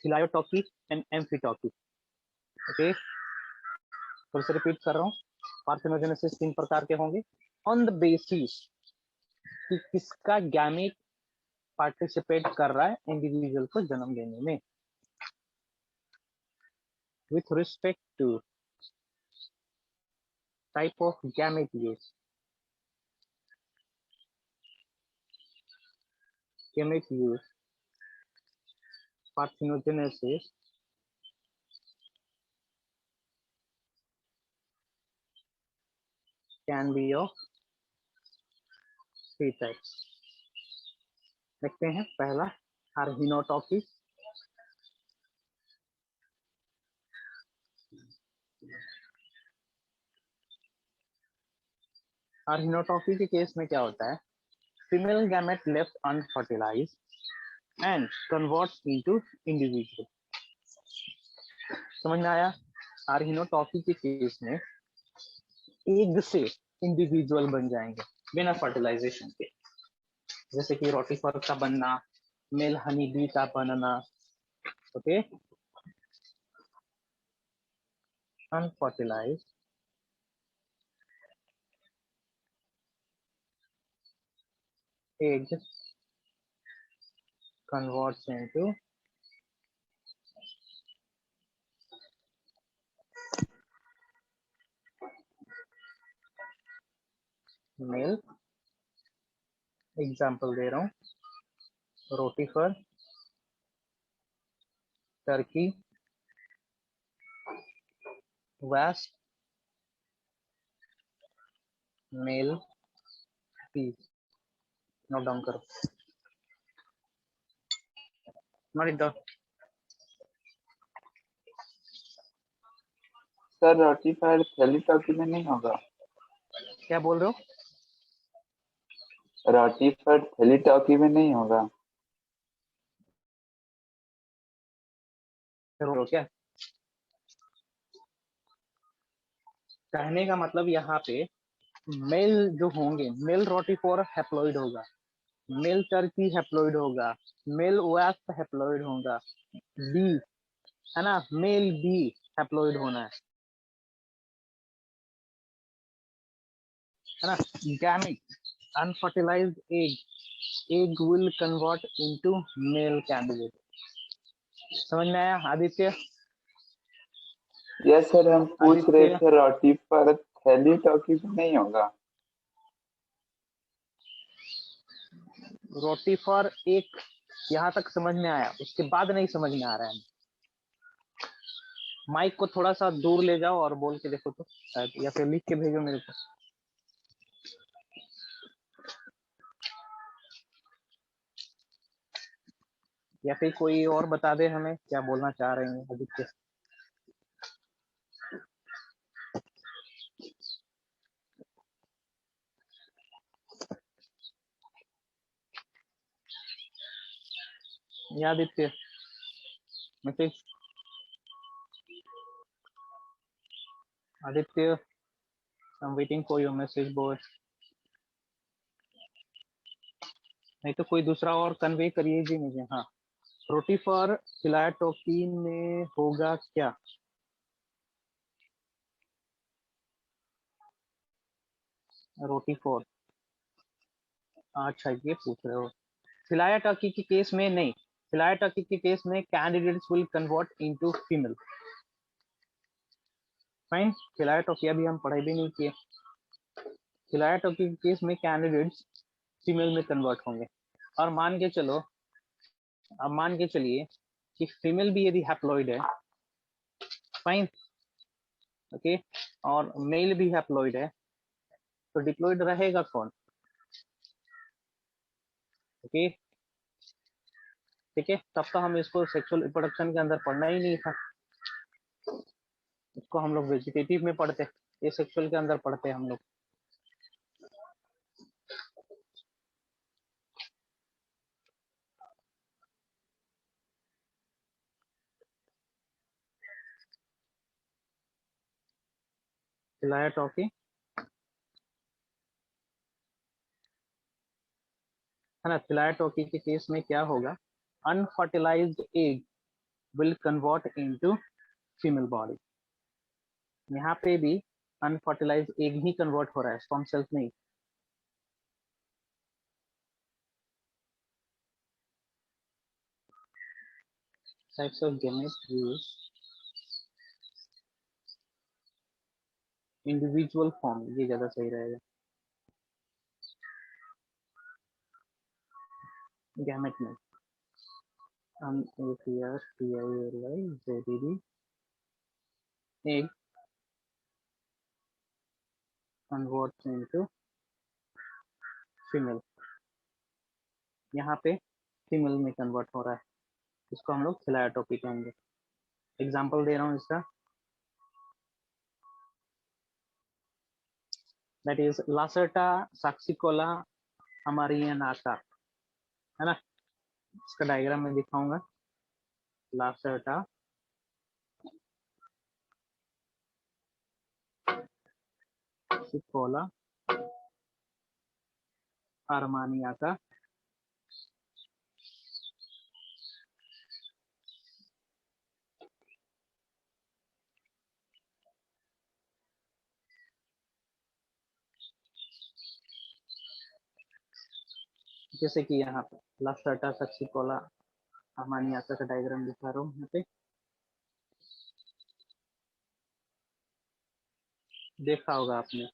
thelytoky and amphitoky. Okay, फिर से रिपीट कर रहा हूँ, पार्थिनोजेनेसिस तीन प्रकार के होंगे ऑन द बेसिस कि किसका गैमेट पार्टिसिपेट कर रहा है इंडिविजुअल को जन्म देने में, with respect to type of gamete use. Gamete use, parthenogenesis can be of three types. देखते हैं, पहला आर्हिनोटॉकी, आर्हिनोटॉकी के केस में क्या होता है, female gamete left unfertilised and converts into individual. समझ में आया? आर्हिनोटॉकी के केस में एग से इंडिविजुअल बन जाएंगे बिना फर्टिलाइजेशन के, जैसे कि रोटिफर का बनना, मेल हनी बी का बनना। Okay, unfertilized egg converts into male। Example दे रहा हूँ, rotifer, turkey, wasp, male bees. Note down करो, note it down. Sir rotifer thelytoky में नहीं होगा? क्या बोल रहे हो? रोटिफायर थैलीटॉकी में नहीं होगा? क्या कहने का मतलब, यहाँ पे मेल जो होंगे, मेल रोटिफोर हैप्लॉइड होगा, मेल टर्की हैप्लॉइड होगा, मेल वेस्ट हैप्लॉइड होगा, बी है ना, मेल बी हैप्लॉइड होना है ना। Gamete unfertilised egg will convert into male candidate. समझ में आया आदित्य? यस सर, हम पूछ रहे थे रोटिफायर थैलीटॉकी में नहीं होगा? रोटिफर एक यहाँ तक समझ में आया, उसके बाद नहीं समझ में आ रहा है। माइक को थोड़ा सा दूर ले जाओ और बोल के देखो तो शायद, या फिर लिख के भेजो मेरे को। या फिर कोई और बता दे हमें क्या बोलना चाह रहे हैं आदित्य। या Aditya message, Aditya I am waiting for your message boy. नहीं तो कोई दूसरा और कन्वे करिए जी मुझे। हाँ, रोटिफर फिलाटोकी में होगा क्या? रोटी 4। अच्छा ये पूछ रहे हो। फिलाया टर्की के केस में नहीं, फिलाया टर्की के केस में candidates will convert into female. Fine, thelytoky अभी हम पढ़ाई भी नहीं किए। फिलाया टर्की के केस में कैंडिडेट्स फीमेल में कन्वर्ट होंगे। और मान के चलो, अब मान के चलिए कि फीमेल भी यदि हैप्लॉइड है, फाइन, ओके, और मेल भी हैप्लॉइड है, तो डिप्लॉइड रहेगा कौन? ओके, ठीक है, तब तो हम इसको सेक्सुअल रिप्रोडक्शन के अंदर पढ़ना ही नहीं था, इसको हम लोग वेजिटेटिव में पढ़ते, ये सेक्सुअल के अंदर पढ़ते हम लोग। फिलाया टॉकी है ना, फिलाया टॉकी के केस में क्या होगा? Unfertilised egg will convert into female body. यहाँ पे भी अनफर्टिलाइज्ड एग ही कन्वर्ट हो रहा है, स्पर्म सेल्स नहीं। Types of gametes use individual form, ये ज्यादा सही रहेगा। गैमेट में egg converts into फीमेल, यहाँ पे फीमेल में कन्वर्ट हो रहा है, इसको हम लोग फिलाटोपी कहेंगे। एग्जाम्पल दे रहा हूँ इसका, दैट इज लासर्टा साक्सिकोला अमारियनाटा, है ना, इसका डायग्राम में दिखाऊंगा। लासर्टा साक्सिकोला अरमानियाटा, जैसे कि यहाँ पे लासर्टा साक्सिकोला अरमानियाटा का डायग्राम दिखा रहा हूँ यहाँ पे, देखा होगा आपने।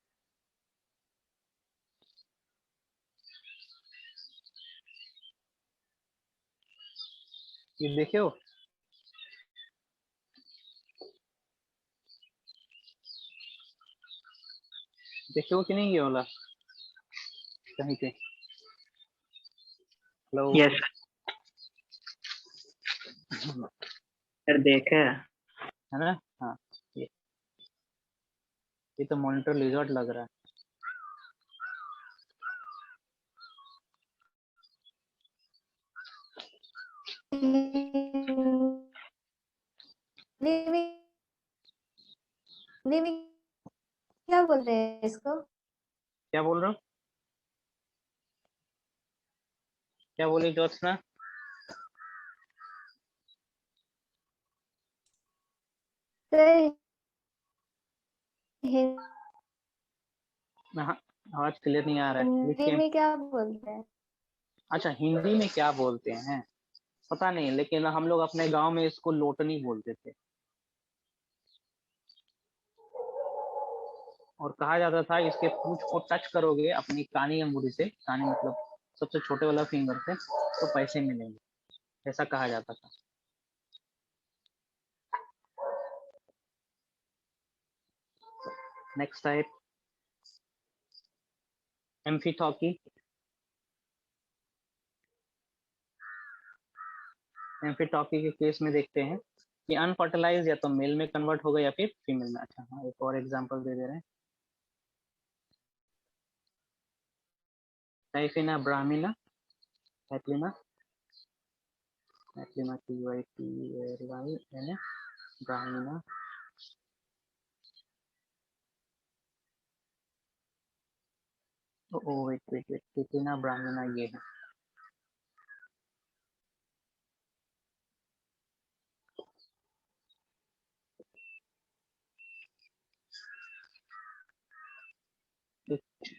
ये देखे हो? देखे हो कि नहीं ये वाला कहीं पे? हेलो? यस सर, देखे। है ना, हाँ, ये तो मॉनिटर लिजर्ड लग रहा है। क्या बोलते हैं इसको? क्या बोल रहे हो? क्या बोली ज्योत्सना? सर हाँ, आवाज क्लियर नहीं आ रहा है, हिंदी लिखिए। में क्या बोलते हैं? अच्छा, हिंदी में क्या बोलते हैं पता नहीं, लेकिन हम लोग अपने गांव में इसको लोटनी बोलते थे, और कहा जाता था इसके पूंछ को टच करोगे अपनी कानी अंगूठी से, कानी मतलब सबसे छोटे वाला फिंगर से, तो पैसे मिलेंगे, ऐसा कहा जाता था। Next type एम्फीटॉकी। एम्फीटॉकी के केस में देखते हैं कि अनफर्टिलाइज या तो मेल में कन्वर्ट होगा या फिर फीमेल में। अच्छा हाँ, एक और एग्जांपल दे रहे हैं, typhlina brahmina, haplina, haplina TYPLINA brahmina, oh wait wait wait, haplina brahmina ये है।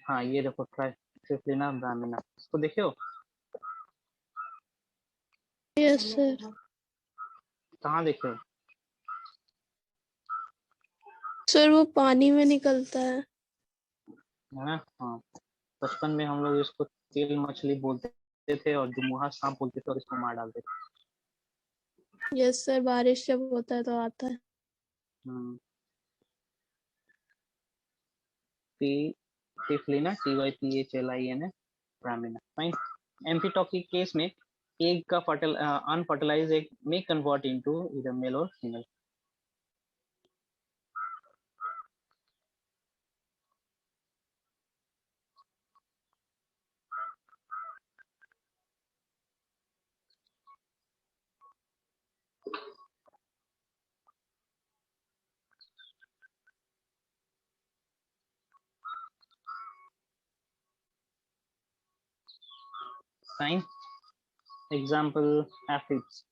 हाँ ये देखो ट्राइसिक्लिना ब्राह्मणा, इसको देखे हो? Yes sir. कहाँ देखे हो? सर वो पानी में निकलता है। है ना? हाँ, बचपन में हम लोग इसको तेल मछली बोलते थे और दुमुहा सांप बोलते थे और इसको मार डालते थे। यस सर, बारिश जब होता है तो आता है। हम्म, टिफलिना TYPHLINA ब्राह्मणा। फाइन। एम्फीटॉक के केस में एग का अनफर्टिलाइज एग में कन्वर्ट इनटू either मेल और फीमेल। फाइन। एग्जाम्पल एफिड्स,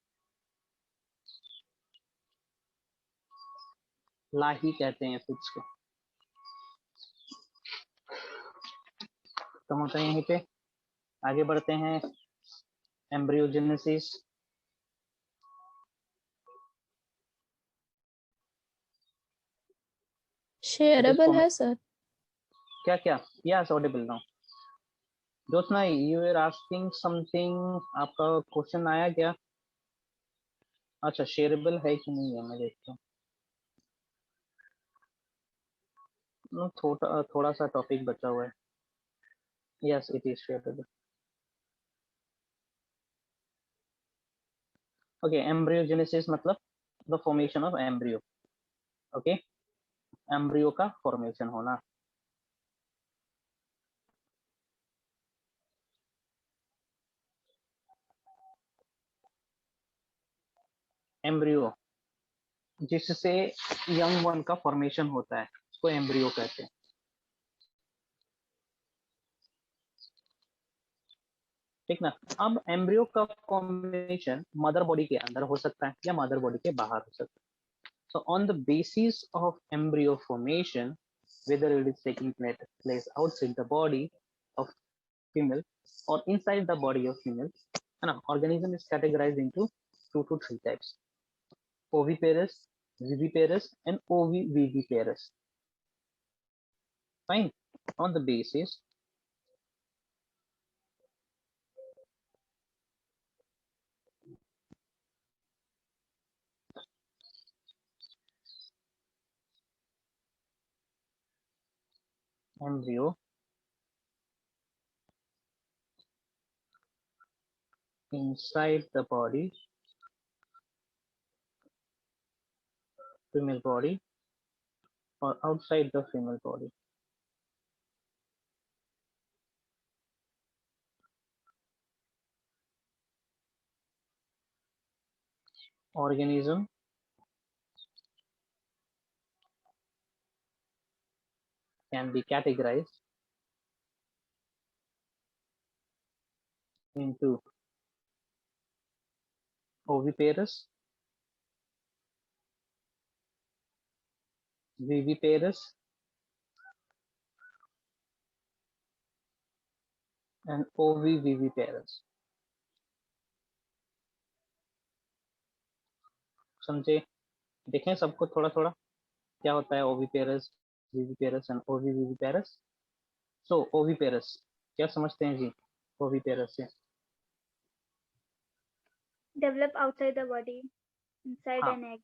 लाही कहते हैं एफिड्स को। तो होता है यहीं पे। आगे बढ़ते हैं, एम्ब्रियोजेनेसिस। शेयरेबल है सर। क्या क्या? Yes, audible now. Jyotsna, you are asking something, आपका क्वेश्चन आया क्या? अच्छा, शेयरेबल है कि नहीं है, मैं देखता हूँ। थोड़ा सा टॉपिक बचा हुआ है। Yes, it is shareable. Okay, embryogenesis मतलब the formation of embryo. Okay, embryo का फॉर्मेशन होना। एम्ब्रियो जिससे यंग वन का फॉर्मेशन होता है उसको एम्ब्रियो कहते हैं। ठीक ना? अब एम्ब्रियो का फॉर्मेशन मदर बॉडी के अंदर हो सकता है या मदर बॉडी के बाहर हो सकता है। So on the basis of embryo formation, whether it is taking place outside the body of female or inside the body of female, है ना, organism is categorized into 2 to 3 types: oviparous, viviparous, and oviviviparous. Fine. On the basis embryo inside the body, female body, or outside the female body. Organism can be categorized into oviparous, viviparous, and oviviviparous. समझे? देखें सबको थोड़ा थोड़ा क्या होता है oviparous, viviparous and ovoviviparous. So oviparous क्या समझते हैं जी ओविपेरस से? Develop outside the body, inside हाँ, an egg.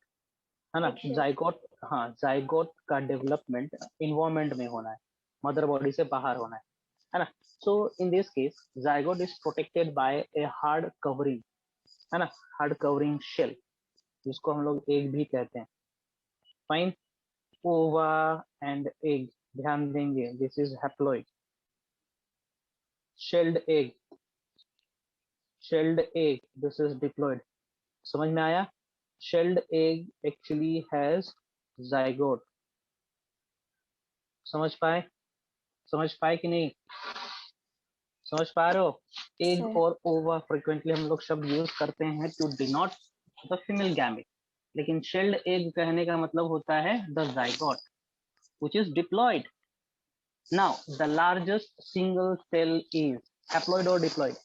है ना, Eggshell. जाइगोट। हाँ, जाइगोट का डेवलपमेंट इन्वायरमेंट में होना है, मदर बॉडी से बाहर होना है ना। So in this case zygote is protected by a hard covering, है ना, हार्ड कवरिंग शेल, जिसको हम लोग एग भी कहते हैं। फाइन। ओवा एंड एग, ध्यान देंगे, this is haploid. Shelled egg, shelled egg, this is diploid. समझ में आया? Shelled egg actually has zygote. समझ पाए? समझ पाए कि नहीं? समझ पा रहे हो? एग और ओवा फ्रिक्वेंटली हम लोग शब्द यूज करते हैं to denote the female gamete, लेकिन शेल्ड एग कहने का मतलब होता है the zygote which is diploid. Now, the largest single cell is haploid or diploid?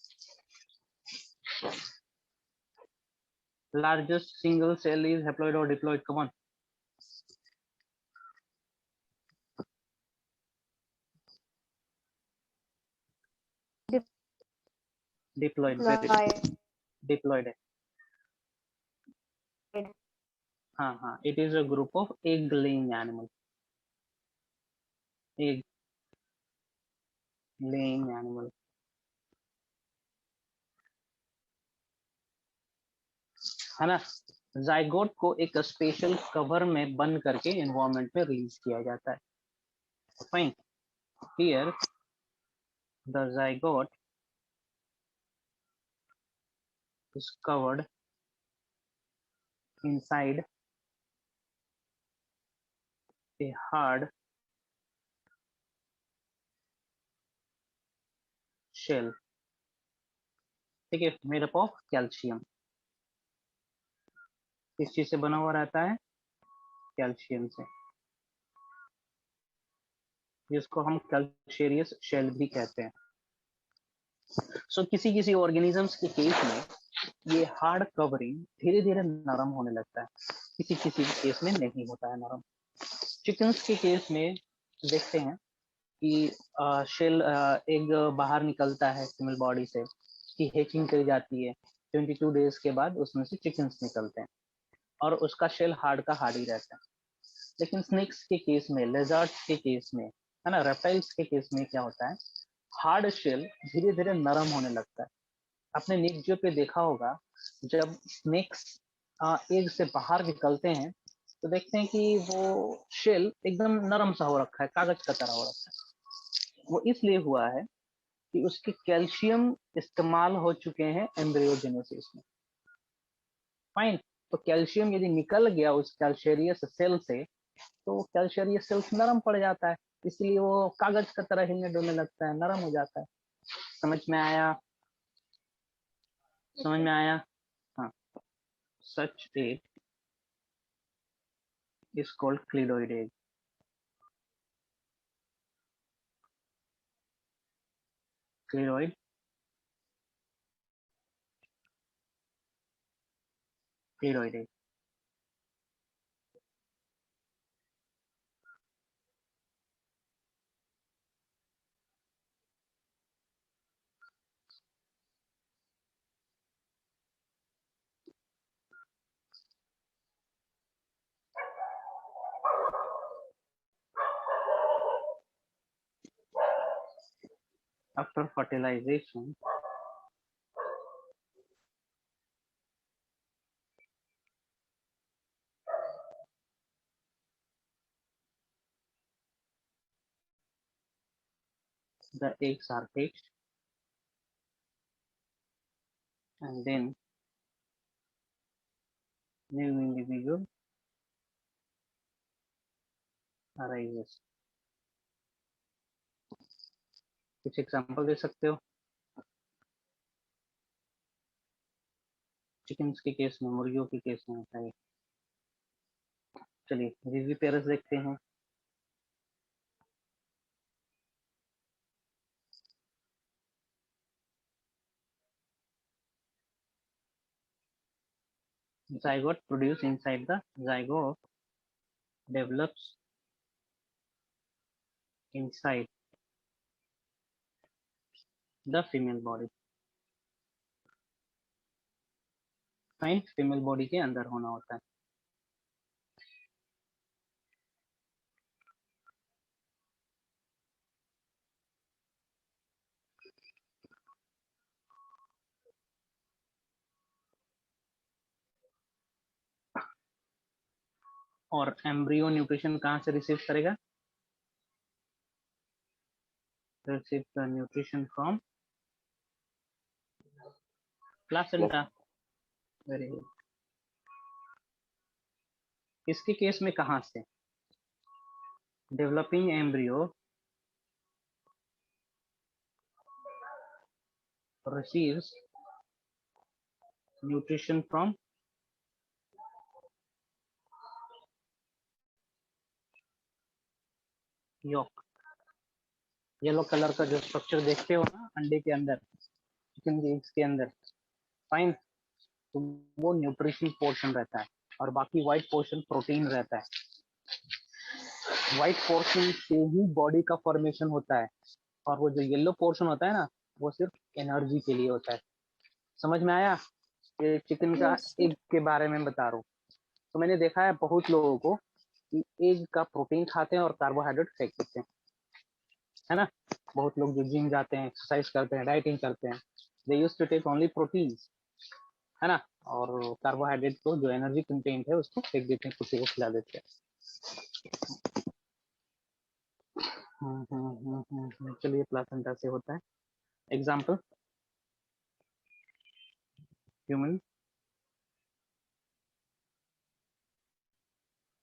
Largest single cell is haploid or diploid? Come on. Diploid. Diploid है. हाँ, it is a group of egg laying animals. Egg laying animal. है ना. Zygote को एक special cover में बंद करके environment में रिलीज किया जाता है. Fine. Here the zygote is covered inside a hard shell. ठीक है. Made up of calcium. किस चीज से बना हुआ रहता है? कैल्शियम से, जिसको हम कैल्शियस शेल भी कहते हैं. सो किसी किसी ऑर्गेनिजम्स के केस में ये हार्ड कवरिंग धीरे धीरे नरम होने लगता है, किसी किसी केस में नहीं होता है नरम. चिकन्स के केस में देखते हैं कि शेल एग बाहर निकलता है फीमेल बॉडी से, की हैचिंग करी जाती है. 22 डेज के बाद उसमें से चिकन्स निकलते हैं और उसका शेल हार्ड का हार्ड ही रहता है. लेकिन स्नेक्स के केस में, लेजर्ड्स के केस में, है ना, रेप्टाइल्स के केस में क्या होता है, हार्ड शेल धीरे धीरे नरम होने लगता है. आपने नीचे पे देखा होगा, जब स्नेक्स एग से बाहर निकलते हैं तो देखते हैं कि वो शेल एकदम नरम सा हो रखा है, कागज का तरह हो रखा है. वो इसलिए हुआ है कि उसके कैल्शियम इस्तेमाल हो चुके हैं एम्ब्रियोजेनेसिस में. फाइन. तो कैल्शियम यदि निकल गया उस कैल्शियस सेल से, तो कैल्शियस सेल्स नरम पड़ जाता है, इसलिए वो कागज का तरह हिलने डुलने लगता है, नरम हो जाता है. समझ में आया? समझ में आया? हाँ. सच egg is called cleidoid egg. Cleidoid. Cleidoid egg. After fertilization, the eggs are hatched and then new individual arises. कुछ एग्जांपल दे सकते हो? चिकन्स के केस में, मुर्गियों के केस में होता है. चलिए विविपेरस देखते हैं. Zygote produced inside the zygote develops inside the female body. Fine. Female body के अंदर होना होता है. और एम्ब्रियो न्यूट्रिशन कहाँ से रिसीव करेगा? Receive the nutrition from placenta. Very good. इसके केस में कहाँ से? Developing embryo receives nutrition from yolk. Yellow colour का जो स्ट्रक्चर देखते हो ना अंडे के अंदर, चिकन के एग्स के अंदर, फाइन, तो वो न्यूट्रिशन पोर्शन रहता है और बाकी व्हाइट पोर्शन प्रोटीन रहता है। व्हाइट पोर्शन से ही बॉडी का फॉर्मेशन होता है और वो जो येलो पोर्शन होता है ना, वो सिर्फ एनर्जी के लिए होता है। समझ में आया? ये चिकन का यस एग सर। के बारे में बता रहा हूँ। तो मैंने देखा है बहुत लोगों को कि एग का प्रोटीन खाते हैं और कार्बोहाइड्रेट फेंक देते हैं, है ना। बहुत लोग जो जिम जाते हैं, एक्सरसाइज करते हैं, डाइटिंग करते हैं, they use to take only protein, है ना, और कार्बोहाइड्रेट को जो एनर्जी कंटेंट है उसको फेंक देते हैं, किसी को खिला देते हैं। चलिए प्लासेंटा से होता है। Example, human,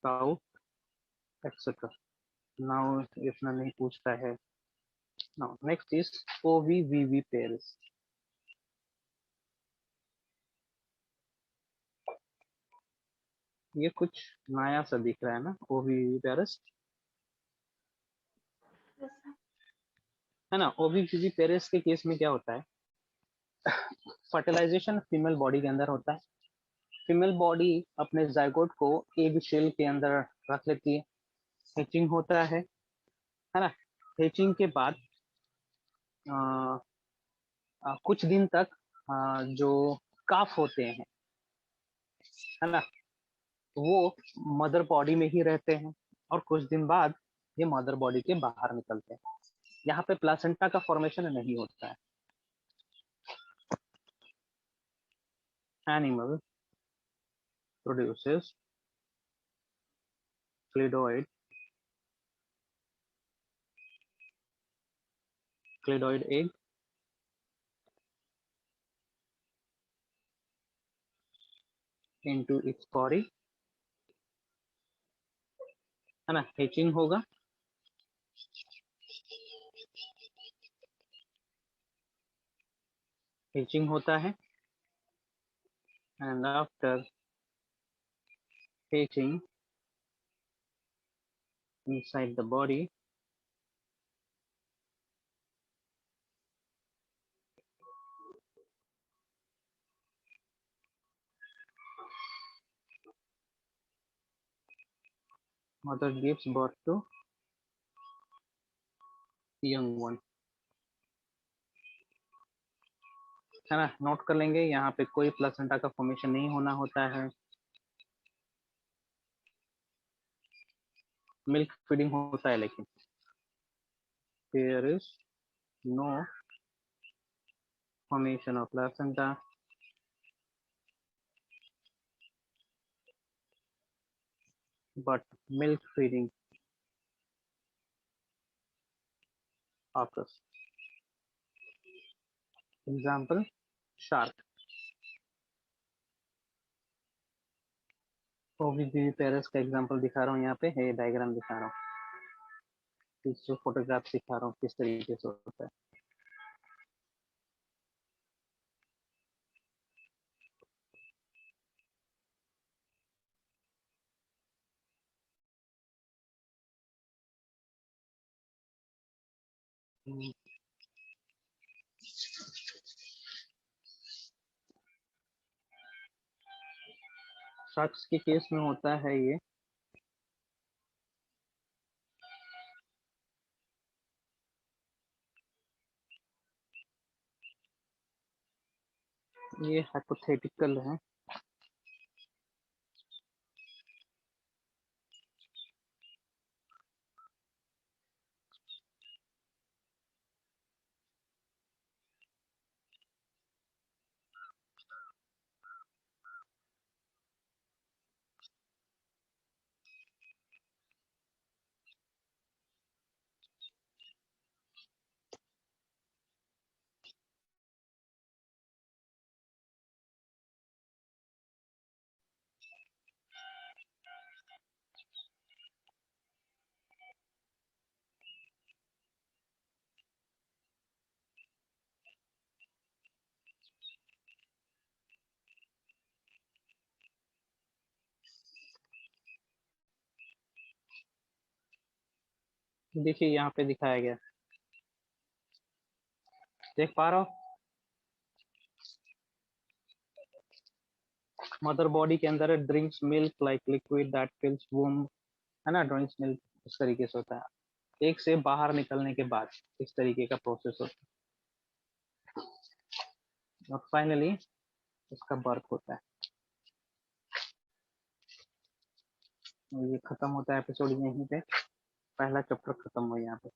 cow, etcetera. Now इतना नहीं पूछता है। Now next is ovoviviparous. ये कुछ नया सा दिख रहा है ना, ओवीवीवी पेयर्स, है ना। ओवीवीवी पेयर्स के केस में क्या होता है, फर्टिलाइजेशन फीमेल बॉडी के अंदर होता है। फीमेल बॉडी अपने जाइगोट को एग शेल के अंदर रख लेती है, हैचिंग होता है ना। हैचिंग के बाद कुछ दिन तक जो काफ होते हैं, है ना, वो मदर बॉडी में ही रहते हैं और कुछ दिन बाद ये मदर बॉडी के बाहर निकलते हैं। यहाँ पे प्लासेंटा का फॉर्मेशन नहीं होता है। Animal produces cleidoic egg into its body, है ना। हैचिंग होगा, हैचिंग होता है, and after hatching inside the body, mother gives birth to young one, है ना। नोट कर लेंगे, यहाँ पे कोई प्लासेंटा का फॉर्मेशन नहीं होना होता है। मिल्क फीडिंग होता है, लेकिन there is no formation of placenta, but milk feeding occurs. Example, shark। Ovoviviparous का एग्जांपल दिखा रहा हूँ, यहाँ पे है डायग्राम दिखा रहा हूँ, जो फोटोग्राफ दिखा रहा हूँ किस तरीके से होता है। शार्क्स के केस में होता है ये हाइपोथेटिकल है। देखिए यहाँ पे दिखाया गया, देख पा रहे हो? मदर बॉडी के अंदर drinks milk like liquid that fills womb, है ना? ड्रिंक्स मिल्क इस तरीके से होता है। एक से बाहर निकलने के बाद इस तरीके का प्रोसेस होता है और फाइनली इसका बर्थ होता है। ये खत्म होता है एपिसोड यहीं पे, पहला चैप्टर खत्म हो यहाँ पे।